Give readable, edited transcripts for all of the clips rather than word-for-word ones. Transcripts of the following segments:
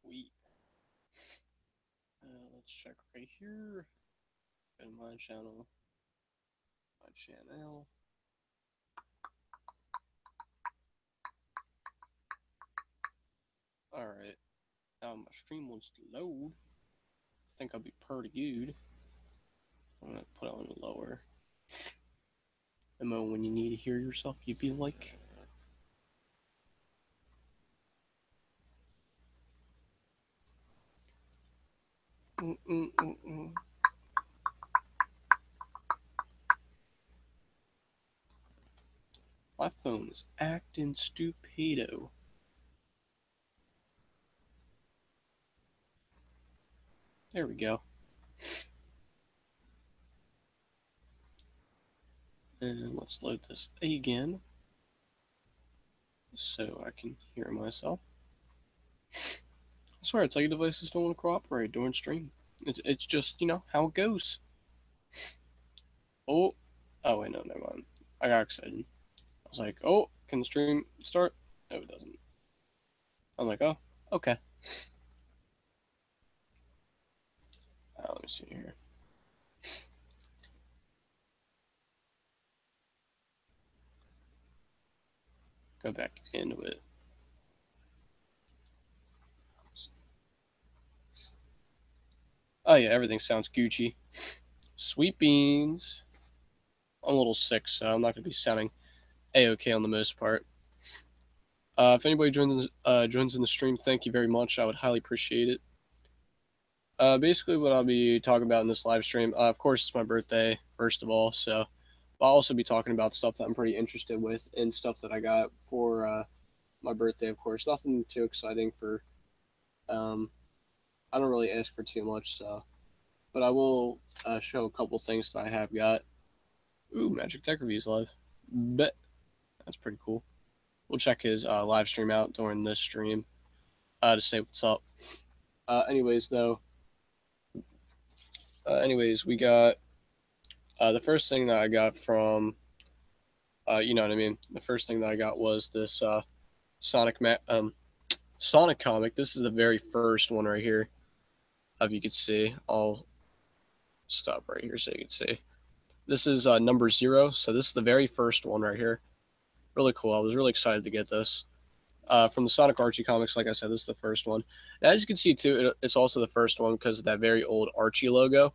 Sweet. Let's check right here. Go to my channel. My channel. Alright. Now my stream wants to load. I think I'll be pretty good. I'm gonna put it on lower. The moment when you need to hear yourself, you'd be like. My phone is acting stupido. There we go. And let's load this again so I can hear myself. I swear, it's like devices don't want to cooperate during stream. It's just, you know, how it goes. Oh wait, no, never mind. I got excited. I was like, oh, can the stream start? No, it doesn't. I'm like, oh, okay. Let me see here. Go back into it. Oh yeah, everything sounds Gucci. Sweet beans. I'm a little sick, so I'm not gonna be sounding a-okay on the most part. If anybody joins in the stream, thank you very much. I would highly appreciate it. Basically, what I'll be talking about in this live stream, of course, it's my birthday, first of all, so I'll also be talking about stuff that I'm pretty interested with and stuff that I got for my birthday, of course. Nothing too exciting for, I don't really ask for too much, so, but I will show a couple things that I have got. Ooh, Magic Tech Reviews live. Bet. That's pretty cool. We'll check his live stream out during this stream to say what's up. Anyways, we got the first thing that I got from, you know what I mean. The first thing that I got was this Sonic comic. This is the very first one right here. If you could see, I'll stop right here so you can see. This is number 0, so this is the very first one right here. Really cool. I was really excited to get this. From the Sonic Archie comics, like I said, this is the first one. And as you can see, too, it's also the first one because of that very old Archie logo.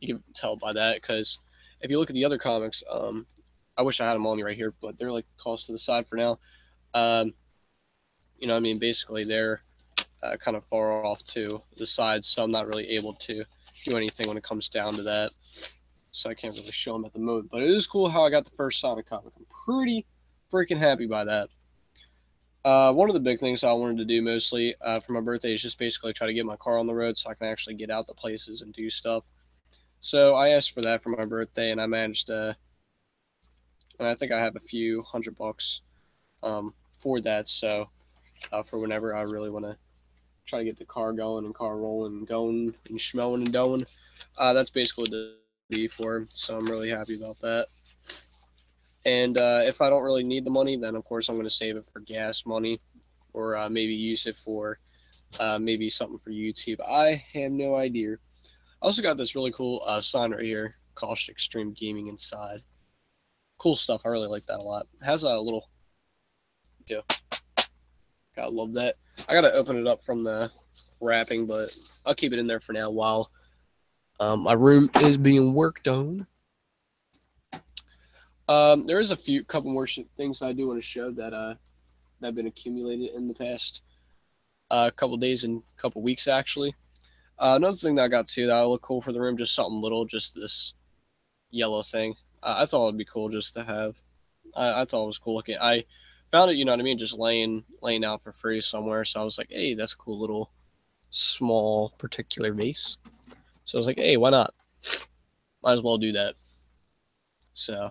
You can tell by that, because if you look at the other comics, I wish I had them on me right here, but they're like tossed to the side for now. You know what I mean? Basically, they're kind of far off to the side, so I'm not really able to do anything when it comes down to that. So I can't really show them at the moment. But it is cool how I got the first Sonic comic. I'm pretty freaking happy by that. One of the big things I wanted to do mostly for my birthday is just basically try to get my car on the road so I can actually get out to places and do stuff. So I asked for that for my birthday, and I managed to. And I think I have a few $100 for that. So for whenever I really want to try to get the car going and car rolling and going and schmelling and doing, that's basically what the be for. So I'm really happy about that. And if I don't really need the money, then of course I'm going to save it for gas money, or maybe use it for maybe something for YouTube. I have no idea. I also got this really cool sign right here, Caustic Extreme Gaming inside. Cool stuff. I really like that a lot. It has a little. Yeah. Gotta love that. I gotta open it up from the wrapping, but I'll keep it in there for now while my room is being worked on. There is a couple more things I do want to show that have been accumulated in the past couple days and couple weeks actually. Another thing that I got too that I look cool for the room, just something little, just this yellow thing. I thought it'd be cool just to have. I thought it was cool looking. I found it, you know what I mean, just laying out for free somewhere. So I was like, hey, that's a cool little small particular vase. So I was like, hey, why not? Might as well do that. So,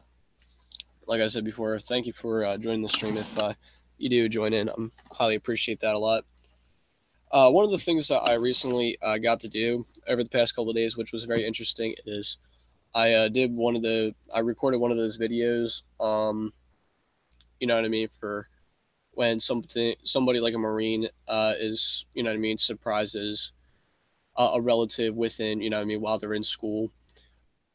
like I said before, thank you for joining the stream. If you do join in, I highly appreciate that a lot. One of the things that I recently got to do over the past couple of days, which was very interesting, is I recorded one of those videos. You know what I mean, for when somebody like a Marine is, you know what I mean, surprises a relative within, you know what I mean, while they're in school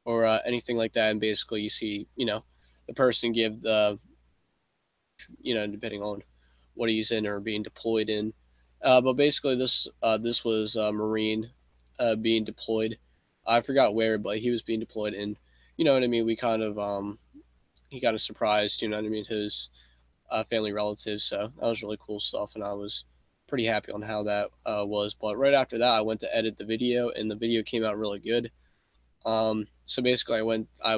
or anything like that, and basically you see, you know, the person give the, you know, depending on what he's in or being deployed in. But basically, this was a Marine being deployed. I forgot where, but he was being deployed, and you know what I mean. We kind of he kind of surprised, you know what I mean, his family relatives. So that was really cool stuff, and I was pretty happy on how that was. But right after that, I went to edit the video, and the video came out really good. So basically, I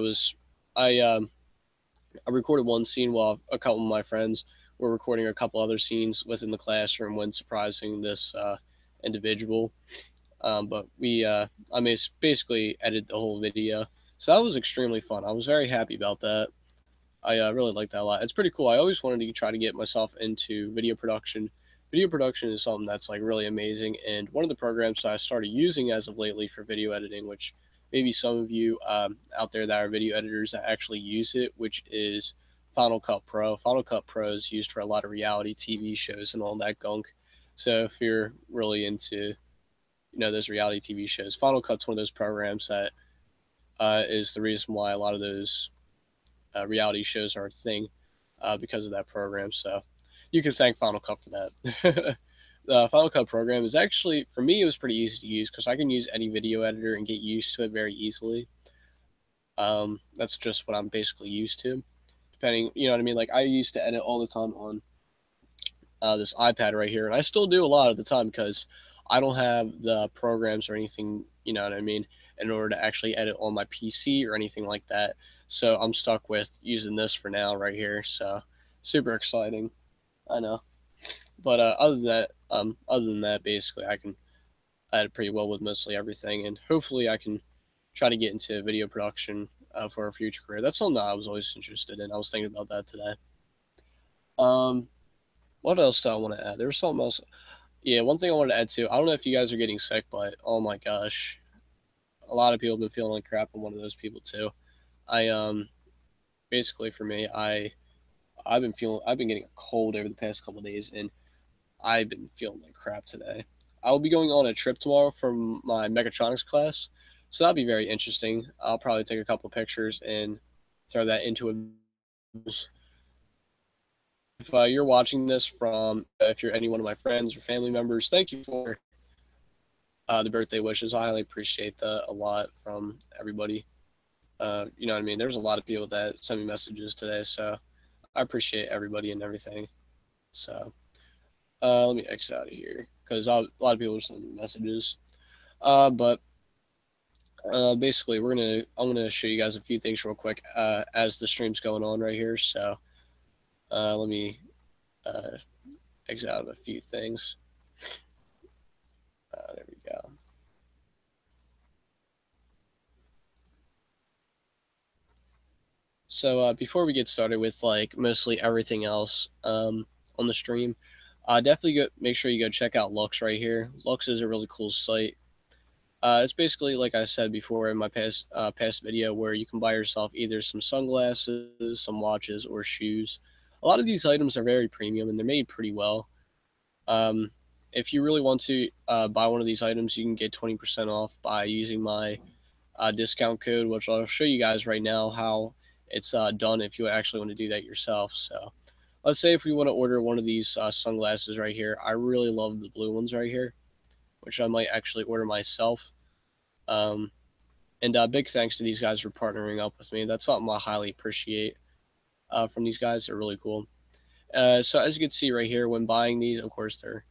recorded one scene while a couple of my friends were recording a couple other scenes within the classroom when surprising this individual. But basically edited the whole video, so that was extremely fun. I was very happy about that. I really like that a lot. It's pretty cool. I always wanted to try to get myself into video production. Video production is something that's like really amazing, and one of the programs that I started using as of lately for video editing, which maybe some of you out there that are video editors that actually use it, which is Final Cut Pro. Final Cut Pro is used for a lot of reality TV shows and all that gunk. So if you're really into, you know, those reality TV shows, Final Cut's one of those programs that is the reason why a lot of those reality shows are a thing because of that program. So you can thank Final Cut for that. The Final Cut program is actually, for me, it was pretty easy to use because I can use any video editor and get used to it very easily. That's just what I'm basically used to. Depending, you know what I mean? Like I used to edit all the time on this iPad right here, and I still do a lot of the time because I don't have the programs or anything, you know what I mean, in order to actually edit on my PC or anything like that. So I'm stuck with using this for now right here. So super exciting, I know. But other than that, basically, I can edit pretty well with mostly everything, and hopefully, I can try to get into video production for a future career. That's something that I was always interested in. I was thinking about that today. Um, what else do I want to add? There was something else. Yeah, one thing I wanted to add too. I don't know if you guys are getting sick, but oh my gosh, a lot of people have been feeling like crap. I'm one of those people too. I basically for me, I've been getting a cold over the past couple of days, and I've been feeling like crap today. I'll be going on a trip tomorrow from my mechatronics class, so that'll be very interesting. I'll probably take a couple of pictures and throw that into a. If you're watching this from, if you're any one of my friends or family members, thank you for the birthday wishes. I highly appreciate that a lot from everybody. You know what I mean? There's a lot of people that sent me messages today, so I appreciate everybody and everything. So let me exit out of here because a lot of people are sending messages. But basically, I'm gonna show you guys a few things real quick as the stream's going on right here. So let me uh, exit out of a few things. There we go. So before we get started with like mostly everything else on the stream, definitely make sure you go check out Lux right here. Lux is a really cool site. It's basically like I said before in my past video, where you can buy yourself either some sunglasses, some watches, or shoes. A lot of these items are very premium and they're made pretty well. Um, if you really want to buy one of these items, you can get 20% off by using my discount code, which I'll show you guys right now how it's done if you actually want to do that yourself. So let's say if we want to order one of these sunglasses right here. I really love the blue ones right here, which I might actually order myself. Um, and big thanks to these guys for partnering up with me. That's something I highly appreciate from these guys. They're really cool. So as you can see right here, when buying these, of course there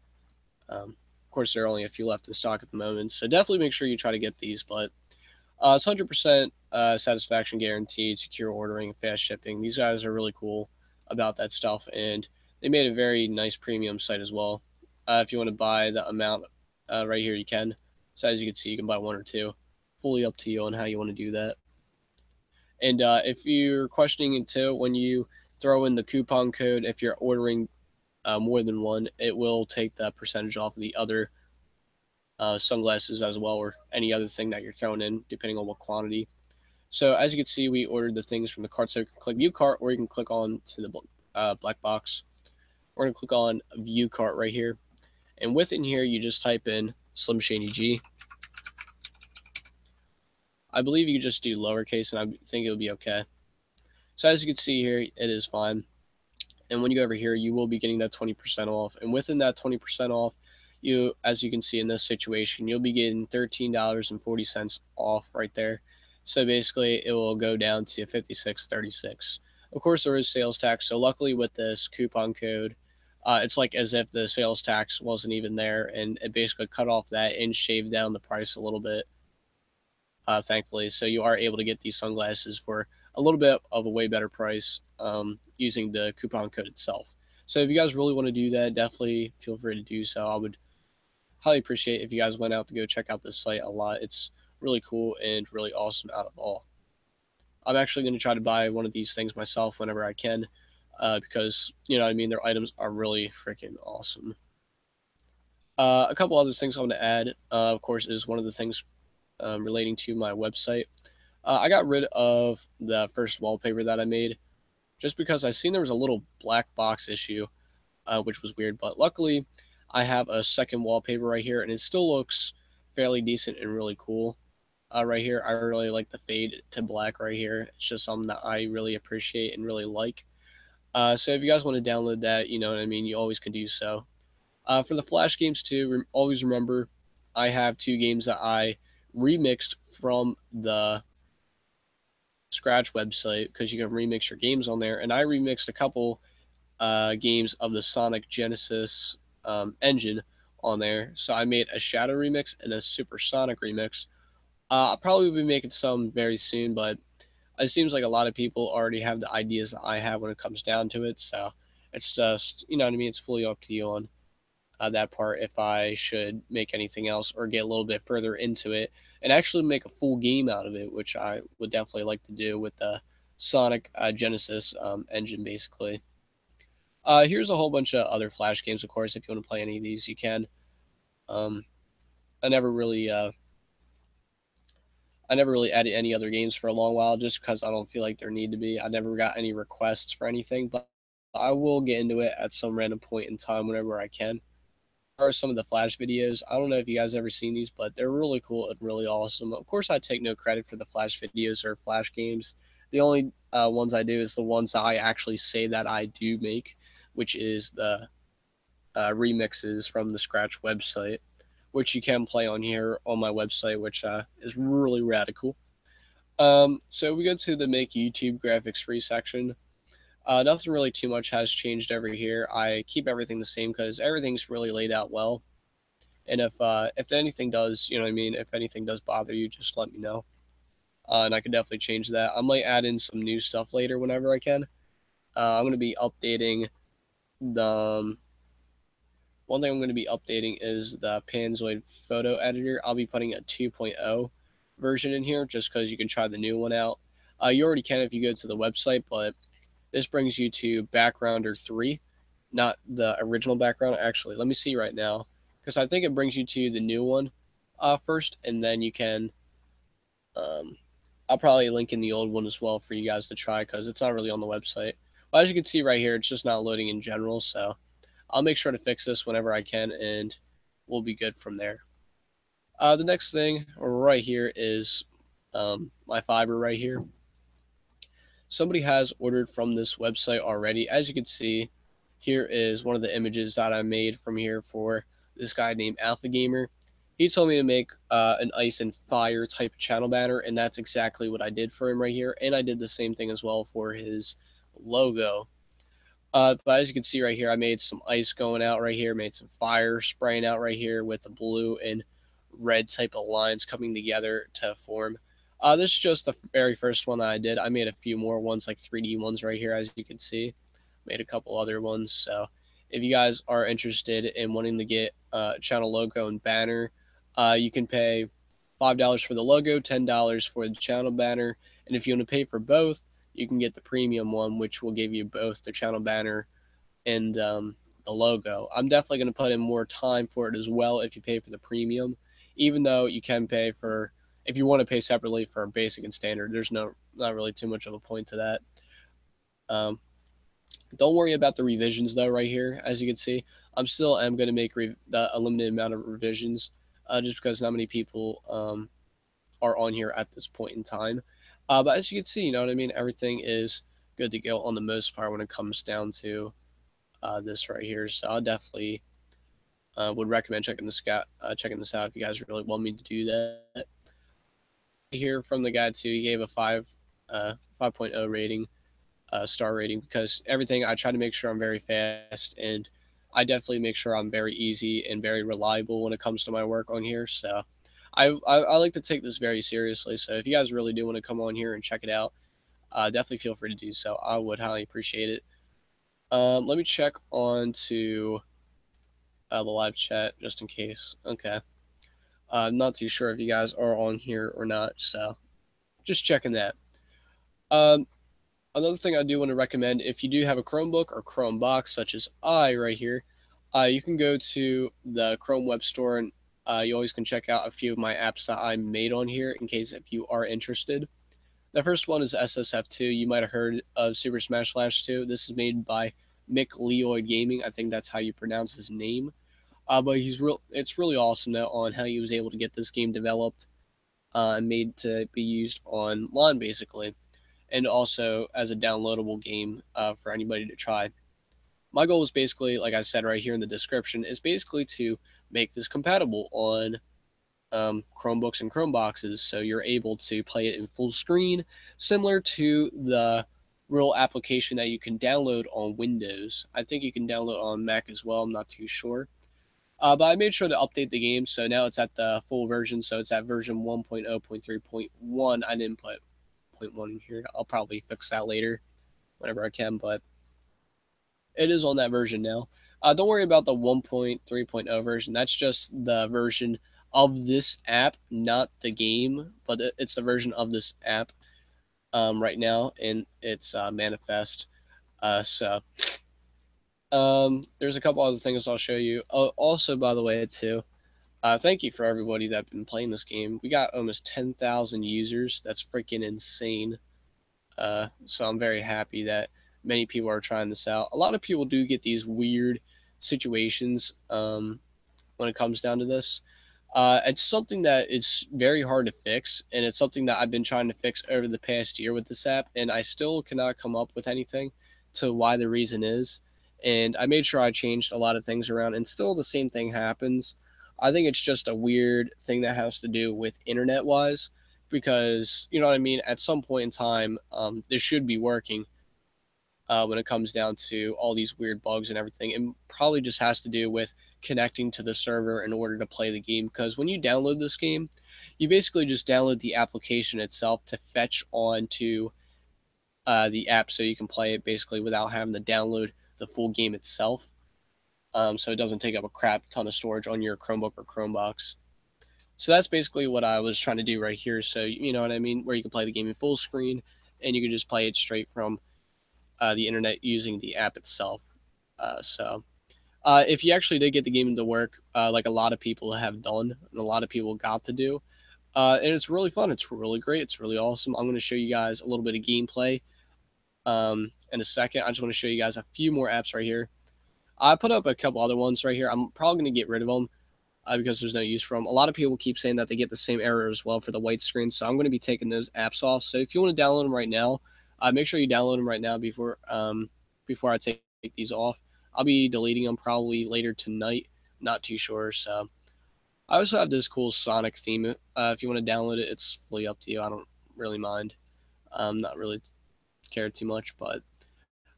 are only a few left in stock at the moment. So definitely make sure you try to get these. But it's 100% satisfaction guaranteed, secure ordering, fast shipping. These guys are really cool about that stuff, and they made a very nice premium site as well. If you want to buy the amount right here, you can. So as you can see, you can buy one or two. Fully up to you on how you want to do that. And if you're questioning it too, when you throw in the coupon code, if you're ordering more than one, it will take that percentage off of the other sunglasses as well, or any other thing that you're throwing in, depending on what quantity. So as you can see, we ordered the things from the cart. So you can click view cart, or you can click on to the black box we're going to click on view cart right here. And within here, you just type in slimshaynee. I believe you just do lowercase, and I think it'll be okay. So as you can see here, it is fine. And when you go over here, you will be getting that 20% off. And within that 20% off, you, as you can see in this situation, you'll be getting $13.40 off right there. So basically, it will go down to $56.36. Of course, there is sales tax. So luckily, with this coupon code, it's like as if the sales tax wasn't even there, and it basically cut off that and shaved down the price a little bit. Thankfully, so you are able to get these sunglasses for a little bit of a way better price using the coupon code itself. So if you guys really want to do that, definitely feel free to do so. I would highly appreciate if you guys went out to go check out this site a lot. It's really cool and really awesome out of all. I'm actually going to try to buy one of these things myself whenever I can because, you know what I mean, their items are really freaking awesome. A couple other things I want to add, of course, is one of the things relating to my website. I got rid of the first wallpaper that I made just because I seen there was a little black box issue, which was weird. But luckily, I have a second wallpaper right here, and it still looks fairly decent and really cool. Right here, I really like the fade to black right here. It's just something that I really appreciate and really like. So if you guys want to download that, you know what I mean, you always can do so. For the Flash games too, always remember I have 2 games that I remixed from the Scratch website because you can remix your games on there. And I remixed a couple games of the Sonic Genesis engine on there. So I made a Shadow remix and a Supersonic remix. I'll probably be making some very soon, but it seems like a lot of people already have the ideas that I have when it comes down to it. So it's just, you know what I mean? It's fully up to you on that part if I should make anything else or get a little bit further into it and actually make a full game out of it, which I would definitely like to do with the Sonic Genesis engine, basically. Here's a whole bunch of other Flash games, of course. If you want to play any of these, you can. Um, I never really, added any other games for a long while, just because I don't feel like there need to be. I never got any requests for anything, but I will get into it at some random point in time whenever I can. Are some of the Flash videos. I don't know if you guys ever seen these, but they're really cool and really awesome. Of course, I take no credit for the Flash videos or Flash games. The only ones I do is the ones I actually say that I do make, which is the remixes from the Scratch website, which you can play on here on my website, which is really radical. So we go to the Make YouTube Graphics Free section. Nothing really too much has changed over here. I keep everything the same because everything's really laid out well. And if anything does, you know what I mean, if anything does bother you, just let me know. And I could definitely change that. I might add in some new stuff later whenever I can. I'm going to be updating the one thing I'm going to be updating is the Panzoid photo editor. I'll be putting a 2.0 version in here just because you can try the new one out. You already can if you go to the website, but this brings you to Backgrounder 3, not the original background. Actually, let me see right now, because I think it brings you to the new one first, and then you can. I'll probably link in the old one as well for you guys to try, because it's not really on the website. But as you can see right here, it's just not loading in general, so I'll make sure to fix this whenever I can, and we'll be good from there. The next thing right here is my Fiverr right here. Somebody has ordered from this website already. As you can see, here is one of the images that I made from here for this guy named Alpha Gamer. He told me to make an ice and fire type channel banner, and that's exactly what I did for him right here. And I did the same thing as well for his logo. But as you can see right here, I made some ice going out right here, made some fire spraying out right here with the blue and red type of lines coming together to form. This is just the very first one that I did. I made a few more ones, like 3D ones right here, as you can see. Made a couple other ones. So if you guys are interested in wanting to get a channel logo and banner, you can pay $5 for the logo, $10 for the channel banner. And if you want to pay for both, you can get the premium one, which will give you both the channel banner and the logo. I'm definitely going to put in more time for it as well if you pay for the premium, even though you can pay for, if you want to pay separately for basic and standard, there's not really too much of a point to that. Don't worry about the revisions though. Right here, as you can see, I'm still am going to make a limited amount of revisions, just because not many people are on here at this point in time. But as you can see, you know what I mean. Everything is good to go on the most part when it comes down to this right here. So I definitely would recommend checking this out if you guys really want me to do that. Here from the guy too, he gave a 5.0 rating, star rating, because everything I try to make sure I'm very fast, and I definitely make sure I'm very easy and very reliable when it comes to my work on here. So I like to take this very seriously. So if you guys really do want to come on here and check it out, definitely feel free to do so. I would highly appreciate it. Let me check on to the live chat just in case. Okay. I'm not too sure if you guys are on here or not, so just checking that. Um, Another thing I do want to recommend, if you do have a Chromebook or Chromebox, such as I right here, you can go to the Chrome Web Store, and you always can check out a few of my apps that I made on here in case if you are interested. The first one is SSF2. You might have heard of Super Smash Flash 2. This is made by Mick Leoid Gaming. I think that's how you pronounce his name. But he's real. It's really awesome though on how he was able to get this game developed and made to be used online basically, and also as a downloadable game for anybody to try. My goal is basically, like I said right here in the description, is basically to make this compatible on Chromebooks and Chromeboxes, so you're able to play it in full screen, similar to the real application that you can download on Windows. I think you can download on Mac as well. I'm not too sure. But I made sure to update the game, so now it's at the full version. So it's at version 1.0.3.1. I didn't put 0.1 in here. I'll probably fix that later whenever I can, but it is on that version now. Don't worry about the 1.3.0 version. That's just the version of this app, not the game, but it's the version of this app right now, and it's manifest. There's a couple other things I'll show you. Oh, also, by the way, too, thank you for everybody that's been playing this game. We got almost 10,000 users. That's freaking insane. So I'm very happy that many people are trying this out. A lot of people do get these weird situations when it comes down to this. It's something that is very hard to fix, and it's something that I've been trying to fix over the past year with this app, and I still cannot come up with anything to why the reason is. And I made sure I changed a lot of things around, and still the same thing happens. I think it's just a weird thing that has to do with internet wise, because you know what I mean. At some point in time, this should be working when it comes down to all these weird bugs and everything. It probably just has to do with connecting to the server in order to play the game. Because when you download this game, you basically just download the application itself to fetch onto the app so you can play it basically without having to download the full game itself. So it doesn't take up a crap ton of storage on your Chromebook or Chromebox. So that's basically what I was trying to do right here. So you know what I mean, where you can play the game in full screen and you can just play it straight from the internet using the app itself. If you actually did get the game to work, like a lot of people have done, and a lot of people got to do, and it's really fun. It's really great. It's really awesome. I'm going to show you guys a little bit of gameplay in a second. I just want to show you guys a few more apps right here. I put up a couple other ones right here. I'm probably going to get rid of them because there's no use for them. A lot of people keep saying that they get the same error as well for the white screen, so I'm going to be taking those apps off. So if you want to download them right now, make sure you download them right now before I take these off. I'll be deleting them probably later tonight. Not too sure. So I also have this cool Sonic theme. If you want to download it, it's fully up to you. I don't really mind. Not really care too much, but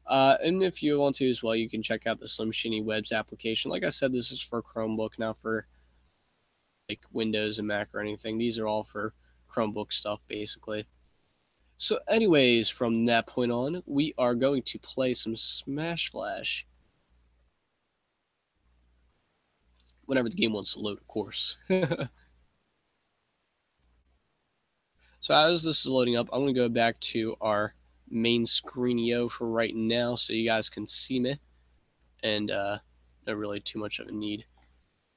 and if you want to as well, you can check out the slimshaynee Webs application. Like I said, this is for Chromebook, not for like Windows and Mac or anything. These are all for Chromebook stuff, basically. So, anyways, from that point on, we are going to play some Smash Flash. Whenever the game wants to load, of course. So as this is loading up, I'm going to go back to our main screenio for right now so you guys can see me. And not really too much of a need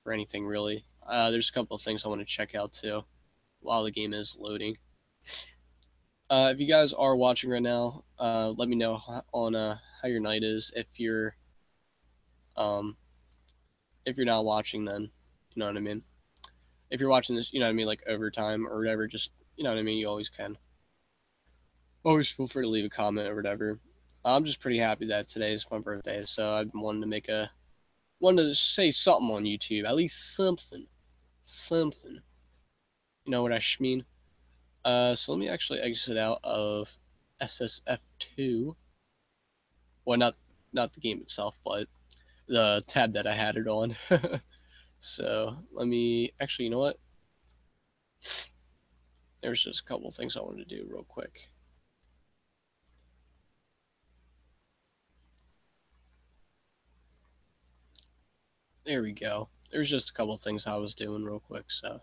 for anything, really. There's a couple of things I want to check out, too, while the game is loading. If you guys are watching right now, let me know on how how your night is. Um if you're not watching, then you know what I mean. If you're watching this, you know what I mean, like overtime or whatever, just you know what I mean. You always can. Always feel free to leave a comment or whatever. I'm just pretty happy that today is my birthday, so I've been wanted to say something on YouTube, at least something. You know what I mean? So let me actually exit out of SSF2. Well, not the game itself, but the tab that I had it on. So let me actually, you know what? There's just a couple things I wanted to do real quick. There we go. There's just a couple things I was doing real quick, so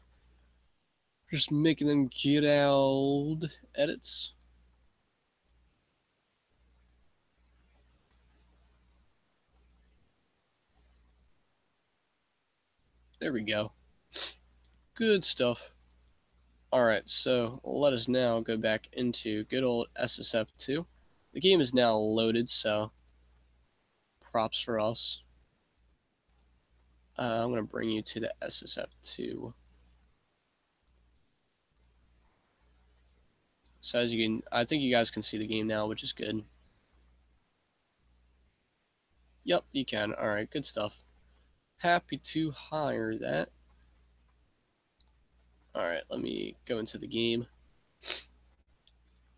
just making them get out edits. There we go. Good stuff. Alright, so let us now go back into good old SSF2. The game is now loaded, so props for us. I'm going to bring you to the SSF2. So as you can, I think you guys can see the game now, which is good. Yep, you can. Alright, good stuff. Happy to hire that. Alright, let me go into the game.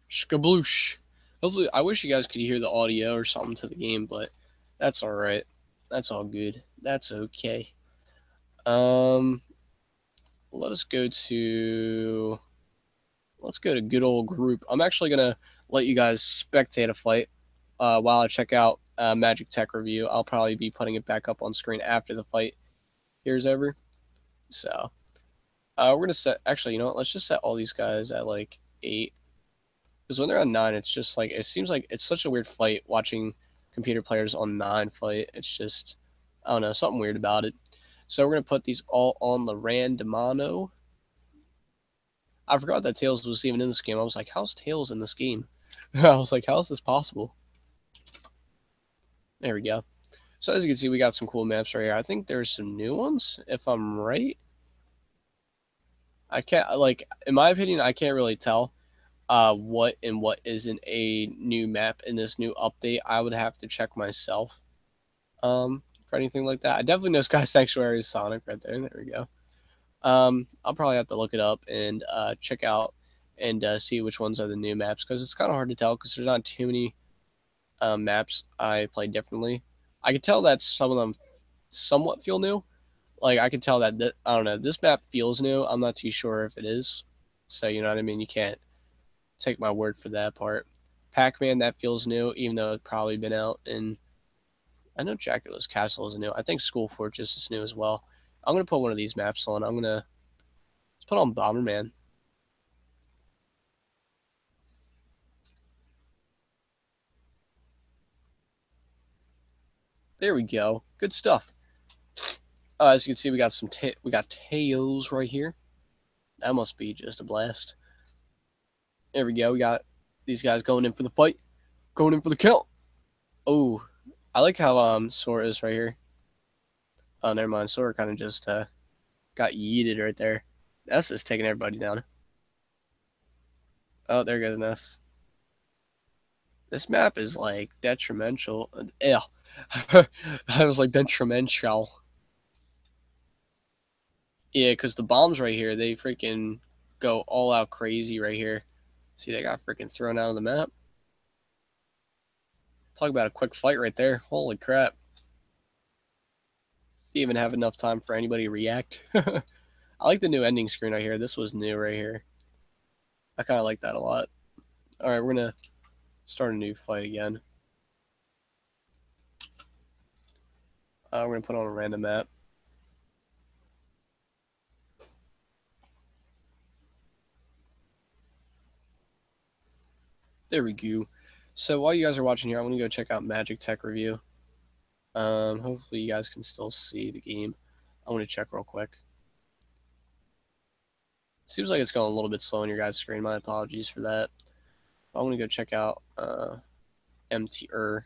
Skabloosh. Hopefully, I wish you guys could hear the audio or something to the game, but that's alright. That's all good. That's okay. Let us go to good old group. I'm actually gonna let you guys spectate a fight while I check out Magic Tech review. I'll probably be putting it back up on screen after the fight here's over. So we're gonna set. Actually, you know what? Let's just set all these guys at like 8, because when they're on 9, it's just like it seems like it's such a weird fight watching computer players on 9 fight. It's just I don't know, something weird about it. So we're gonna put these all on the randomano. I forgot that Tails was even in this game. I was like, how's Tails in this game? I was like, how is this possible? There we go. So as you can see, we got some cool maps right here. I think there's some new ones, if I'm right. I can't, like, in my opinion, I can't really tell what and what isn't a new map in this new update. I would have to check myself for anything like that. I definitely know Sky Sanctuary is Sonic right there. There we go. I'll probably have to look it up and check out and see which ones are the new maps, because it's kind of hard to tell because there's not too many maps I play differently. I could tell that some of them somewhat feel new. Like I could tell that I don't know, this map feels new. I'm not too sure if it is. So you know what I mean. You can't take my word for that part. Pac-Man, that feels new, even though it's probably been out. And I know Dracula's Castle is new. I think School Fortress is new as well. I'm gonna put one of these maps on. Let's put on Bomberman. There we go. Good stuff. As you can see, we got tails right here. That must be just a blast. There we go. We got these guys going in for the fight, going in for the kill. Oh, I like how Sora is right here. Oh, never mind. Sora kind of just got yeeted right there. Ness is taking everybody down. Oh, there goes Ness. This map is like detrimental. Yeah, I was like detrimental. Yeah, because the bombs right here, they freaking go all out crazy right here. See, they got freaking thrown out of the map. Talk about a quick fight right there. Holy crap. Didn't even have enough time for anybody to react. I like the new ending screen right here. This was new right here. I kind of like that a lot. Alright, we're going to start a new fight again. We're going to put on a random map. There we go. So while you guys are watching here, I'm going to go check out Magic Tech Review. Hopefully you guys can still see the game. I'm going to check real quick. Seems like it's going a little bit slow on your guys' screen. My apologies for that. I'm going to go check out MTR.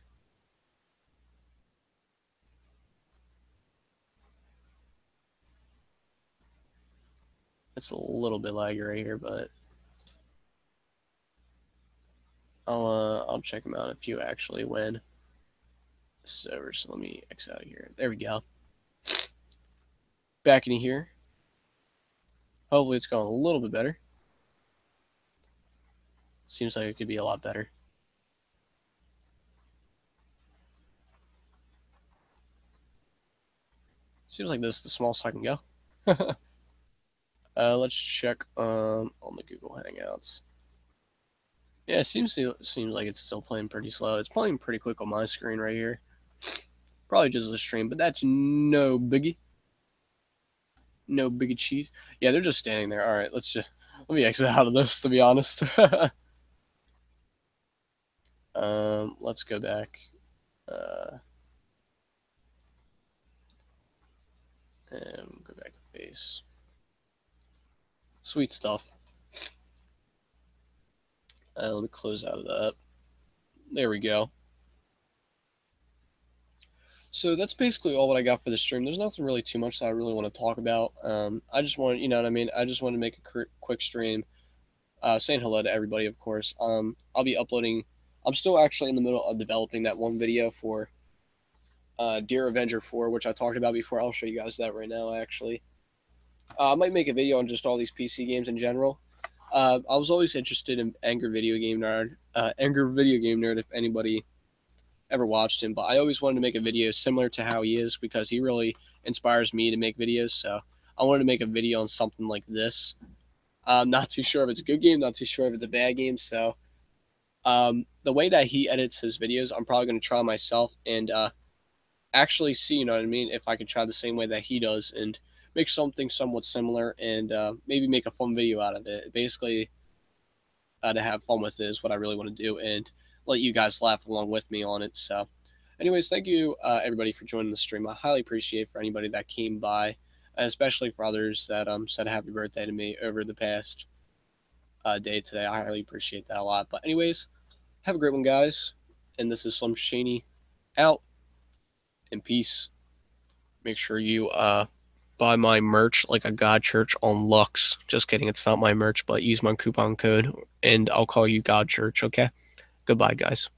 It's a little bit laggy right here, but I'll check them out if you actually win. This is over, so let me X out of here. There we go. Back in here. Hopefully it's going a little bit better. Seems like it could be a lot better. Seems like this is the smallest I can go. Let's check on the Google Hangouts. Yeah, it seems like it's still playing pretty slow. It's playing pretty quick on my screen right here. Probably just the stream, but that's no biggie. No biggie cheese. Yeah, they're just standing there. All right, let me exit out of this, to be honest. Let's go back. And go back to base. Sweet stuff. Let me close out of that. There we go. So that's basically all what I got for the stream. There's nothing really too much that I really want to talk about. I just want, you know what I mean? I just want to make a quick stream, saying hello to everybody, of course. I'll be uploading. I'm still actually in the middle of developing that one video for Dear Avenger 4, which I talked about before. I'll show you guys that right now, actually. I might make a video on just all these PC games in general. I was always interested in Angry Video Game Nerd. If anybody ever watched him, but I always wanted to make a video similar to how he is because he really inspires me to make videos. So I wanted to make a video on something like this. I'm not too sure if it's a good game, not too sure if it's a bad game. So the way that he edits his videos, I'm probably going to try myself and actually see, you know what I mean, if I can try the same way that he does and make something somewhat similar and maybe make a fun video out of it. Basically, to have fun with it is what I really want to do and let you guys laugh along with me on it. So anyways, thank you everybody for joining the stream. I highly appreciate for anybody that came by, especially for others that said happy birthday to me over the past day today. I highly appreciate that a lot. But anyways, have a great one, guys. And this is slimshaynee out, and peace. Make sure you buy my merch like a God Church on Lux. Just kidding, it's not my merch, but use my coupon code and I'll call you God Church, okay? Goodbye, guys.